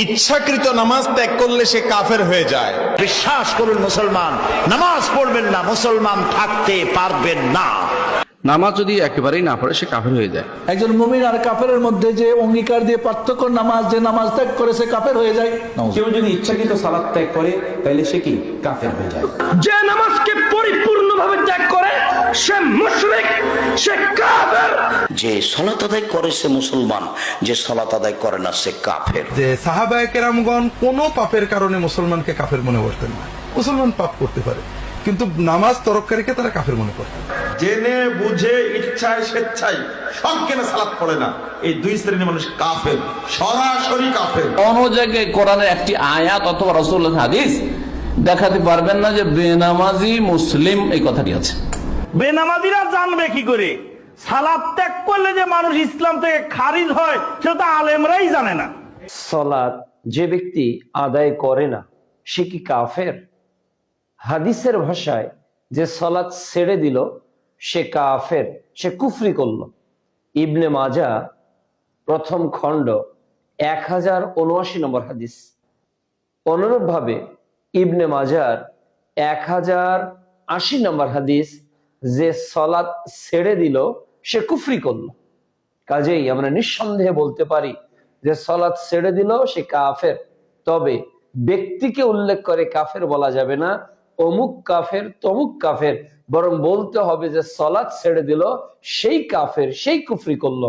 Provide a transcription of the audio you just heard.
ইচ্ছাকৃত নামাজ ত্যাগ করলে সে কাফের হয়ে যায়। বিশ্বাস করুন মুসলমান, নামাজ পড়বেন না, মুসলমান থাকতে পারবেন না। নামাজ যদি একেবারেই না পড়ে সে কাফের হয়ে যায়। একজন মুমিন আর কাফেরের মধ্যে যে অঙ্গীকার দিয়ে পার্থক্য, নামাজ যে নামাজ ত্যাগ করে সে কাফের হয়ে যায়। কেউ যদি ইচ্ছাকৃত সালাত ত্যাগ করে তাহলে সে কি কাফের হয়ে যায়। যে নামাজকে পরিপূর্ণভাবে ত্যাগ করে সে মুশরিক, সে কাফের। যে সালাত আদায় করে সে মুসলমান, যে সালাত আদায় করে না সে কাফের। যে সাহাবায়ে কেরামগণ কোনো পাপের কারণে মুসলমানকে কাফের মনে করতেন না। মুসলমান পাপ করতে পারে, কিন্তু নামাজ তরককারীকে তারা কাফের মনে করতেন। জেনে বুঝে ইচ্ছায় স্বেচ্ছায় সজ্ঞানে সালাত পড়ে না, এই দুই শ্রেণীর মানুষ কাফের, সরাসরি কাফের। কোন জায়গায় কোরআনের একটি আয়াত অথবা রাসূলুল্লাহ হাদিস দেখাতে পারবেন না যে বেনামাজি মুসলিম এই কথাটি আছে। বেনামাজিরা জানবে কি করে সালাত ত্যাগ করলে যে মানুষ ইসলাম থেকে খারিজ হয়, সেটা আলেমরাই জানে না। সালাত যে ব্যক্তি আদায় করে না সে কি কাফের? হাদিসের ভাষায় যে সালাত ছেড়ে দিল সে কাফের, সে কুফরি করল। ইবনে মাজা প্রথম খণ্ড 1079 নম্বর হাদিস। অনুরূপ ভাবে ইবনে মাজার 1080 নম্বর হাদিস, যে সালাত ছেড়ে দিল সে কুফরি করল। কাজেই আমরা নিঃসন্দেহে বলতে পারি যে সালাত ছেড়ে দিল সে কাফের। তবে ব্যক্তিকে উল্লেখ করে কাফের বলা যাবে না, অমুক কাফের তমুক কাফের, বরং বলতে হবে যে সালাত ছেড়ে দিল সেই কাফের, সেই কুফরি করলো।